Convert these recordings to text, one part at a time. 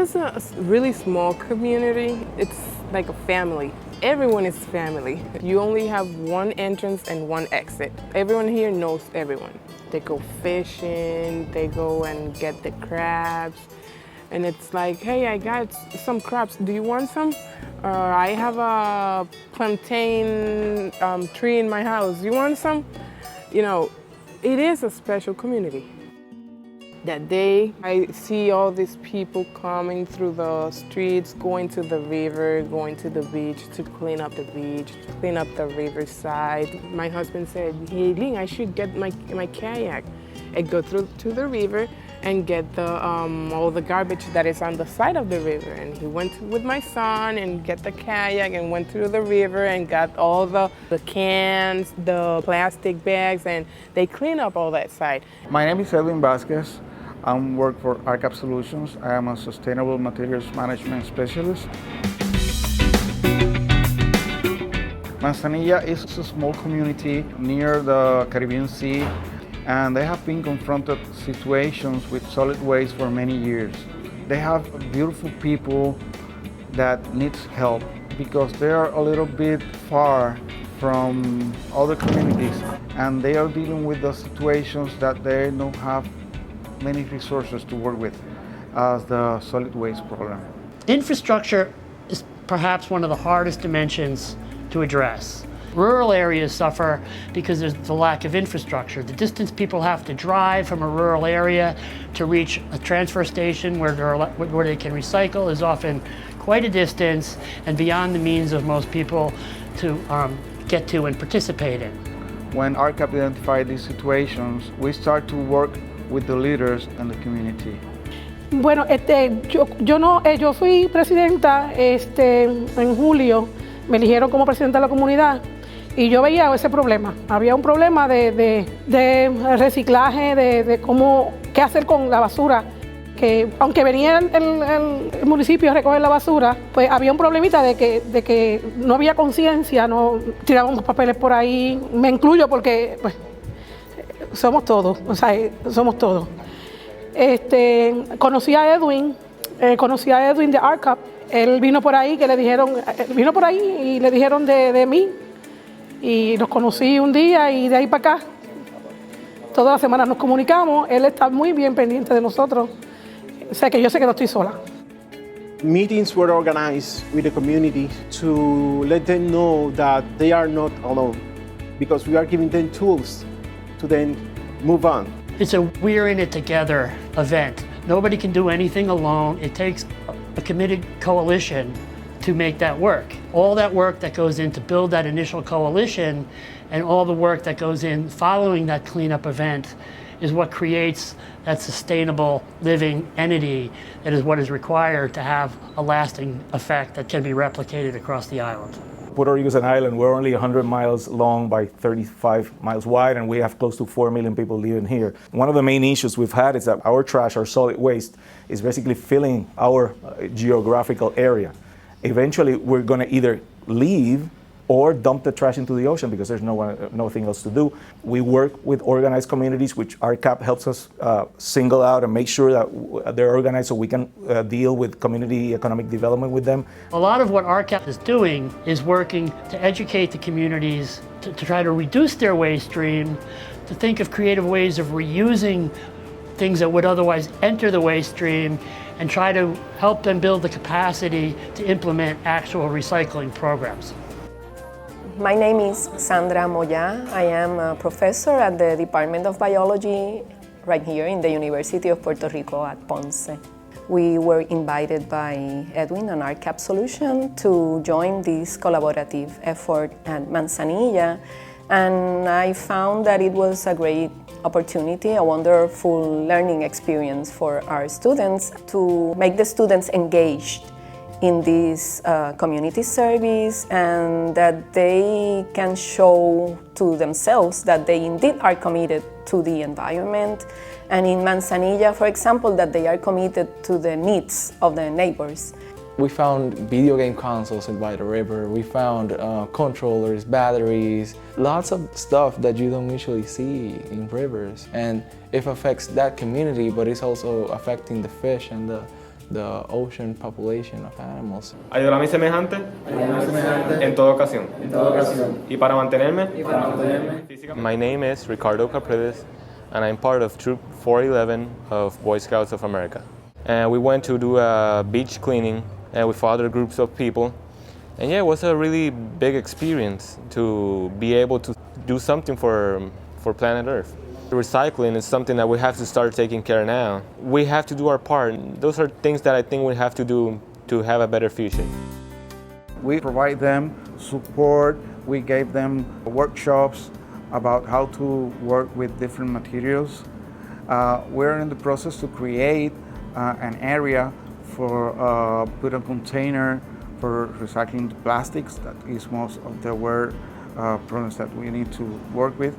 is a really small community. It's like a family. Everyone is family. You only have one entrance and one exit. Everyone here knows everyone. They go fishing, they go and get the crabs. And it's like, hey, I got some crabs. Do you want some? I have a plantain tree in my house. You want some? You know, it is a special community. That day, I see all these people coming through the streets, going to the river, going to the beach to clean up the beach, to clean up the riverside. My husband said, hey, Ling, I should get my kayak and go through to the river and get all the garbage that is on the side of the river. And he went with my son and get the kayak and went through the river and got all the cans, the plastic bags, and they clean up all that side. My name is Edwin Vasquez. I work for RCAP Solutions. I am a Sustainable Materials Management Specialist. Manzanilla is a small community near the Caribbean Sea, and they have been confronted situations with solid waste for many years. They have beautiful people that need help because they are a little bit far from other communities, and they are dealing with the situations that they don't have many resources to work with as the solid waste problem. Infrastructure is perhaps one of the hardest dimensions to address. Rural areas suffer because there's the lack of infrastructure. The distance people have to drive from a rural area to reach a transfer station where they can recycle is often quite a distance and beyond the means of most people to get to and participate in. When RCAP identified these situations, we start to work with the leaders and the community. Bueno, yo fui presidenta en julio, me eligieron como presidenta de la comunidad y yo veía ese problema. Había un problema de reciclaje, de qué hacer con la basura. Que aunque venía el municipio a recoger la basura, pues había un problemita de que no había conciencia, no tirábamos papeles por ahí. Me incluyo porque pues, somos todos, o sea, somos todos. Conocí a Edwin de RCAP. Él vino por ahí y le dijeron de mí. Y nos conocí un día y de ahí para acá, todas las semanas nos comunicamos. Él está muy bien pendiente de nosotros. Yo sé que no estoy sola. Meetings were organized with the community to let them know that they are not alone, because we are giving them tools to then move on. It's a we're in it together event. Nobody can do anything alone. It takes a committed coalition to make that work. All that work that goes in to build that initial coalition and all the work that goes in following that cleanup event is what creates that sustainable living entity that is what is required to have a lasting effect that can be replicated across the island. Puerto Rico is an island. We're only 100 miles long by 35 miles wide, and we have close to 4 million people living here. One of the main issues we've had is that our trash, our solid waste, is basically filling our geographical area. Eventually, we're going to either leave or dump the trash into the ocean because there's nothing else to do. We work with organized communities, which RCAP helps us single out and make sure that they're organized so we can deal with community economic development with them. A lot of what RCAP is doing is working to educate the communities to try to reduce their waste stream, to think of creative ways of reusing things that would otherwise enter the waste stream, and try to help them build the capacity to implement actual recycling programs. My name is Sandra Moya. I am a professor at the Department of Biology right here in the University of Puerto Rico at Ponce. We were invited by Edwin and RCAP Solution to join this collaborative effort at Manzanilla, and I found that it was a great opportunity, a wonderful learning experience for our students to make the students engaged in this community service, and that they can show to themselves that they indeed are committed to the environment, and in Manzanilla, for example, that they are committed to the needs of the neighbors. We found video game consoles by the river, we found controllers, batteries, lots of stuff that you don't usually see in rivers, and it affects that community, but it's also affecting the fish and the ocean population of animals. Ayudar a mis semejantes en toda ocasión. Y para mantenerme físicamente. My name is Ricardo Capriles, and I'm part of Troop 411 of Boy Scouts of America. And we went to do a beach cleaning with other groups of people. And yeah, it was a really big experience to be able to do something for planet Earth. Recycling is something that we have to start taking care now. We have to do our part. Those are things that I think we have to do to have a better future. We provide them support, we gave them workshops about how to work with different materials. We're in the process to create an area for put a container for recycling the plastics. That is most of the problems that we need to work with.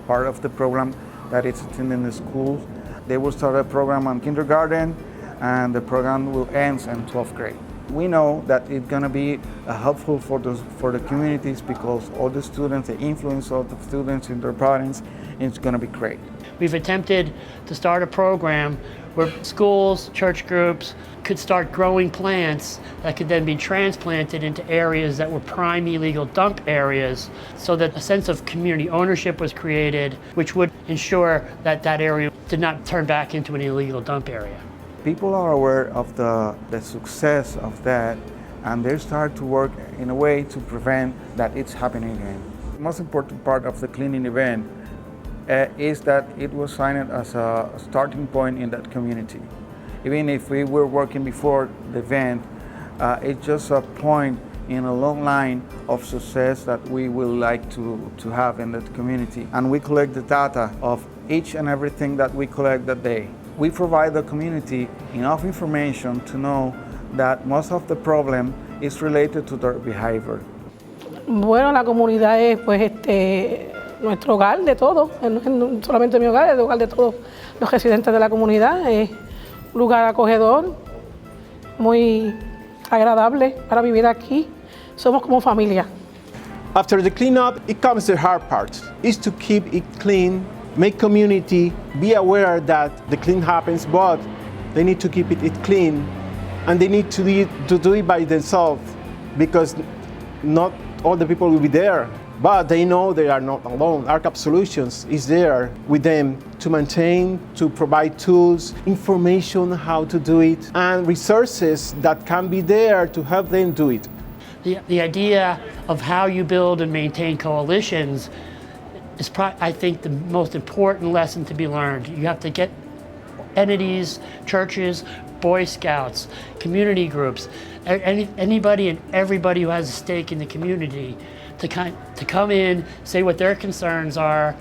Part of the program that is attending the schools, they will start a program on kindergarten, and the program will end in 12th grade. We know that it's going to be helpful for the communities because all the students, the influence of the students in their parents, it's going to be great. We've attempted to start a program where schools, church groups could start growing plants that could then be transplanted into areas that were prime illegal dump areas, so that a sense of community ownership was created, which would ensure that that area did not turn back into an illegal dump area. People are aware of the success of that, and they start to work in a way to prevent that it's happening again. The most important part of the cleaning event is that it was signed as a starting point in that community. Even if we were working before the event, it's just a point in a long line of success that we would like to have in that community. And we collect the data of each and everything that we collect that day. We provide the community enough information to know that most of the problem is related to their behavior. Bueno, la comunidad es pues nuestro hogar de todos, no solamente mi hogar, es el hogar de todos los residentes de la comunidad. Es un lugar acogedor, muy agradable para vivir aquí. Somos como familia. After the cleanup, it comes the hard part, is to keep it clean, make community be aware that the clean happens, but they need to keep it clean, and they need to do it by themselves, because not all the people will be there, but they know they are not alone. ARCAP Solutions is there with them to maintain, to provide tools, information how to do it, and resources that can be there to help them do it. The idea of how you build and maintain coalitions is, I think, the most important lesson to be learned. You have to get entities, churches, Boy Scouts, community groups, anybody and everybody who has a stake in the community to come in, say what their concerns are,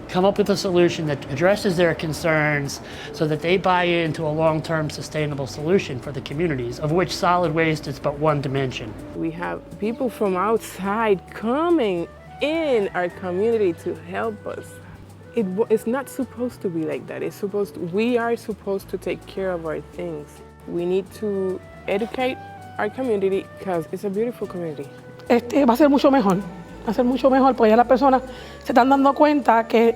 come up with a solution that addresses their concerns so that they buy into a long-term sustainable solution for the communities, of which solid waste is but one dimension. We have people from outside coming in our community to help us. It's not supposed to be like that. We are supposed to take care of our things. We need to educate our community because it's a beautiful community. Va a ser mucho mejor. Va a ser mucho mejor porque ya las personas se están dando cuenta que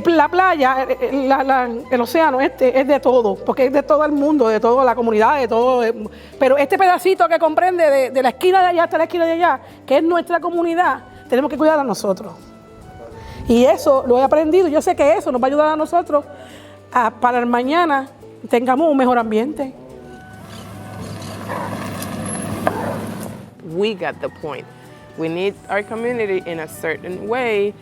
la playa, el océano es de todo, porque es de todo el mundo, de toda la comunidad, de todo. Pero este pedacito que comprende de la esquina de allá hasta la esquina de allá, que es nuestra comunidad, tenemos que cuidar a nosotros. Y eso lo he aprendido. Yo sé que eso nos va a ayudar a nosotros para el mañana tengamos un mejor ambiente. We got the point. We need our community in a certain way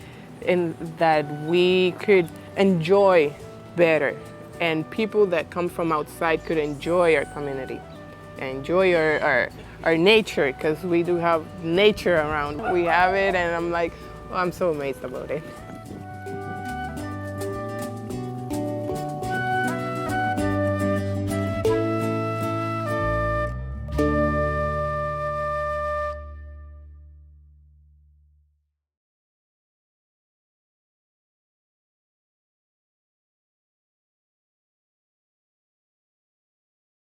in that we could enjoy better, and people that come from outside could enjoy our community, enjoy our nature, because we do have nature around. We have it, and I'm like, oh, I'm so amazed about it.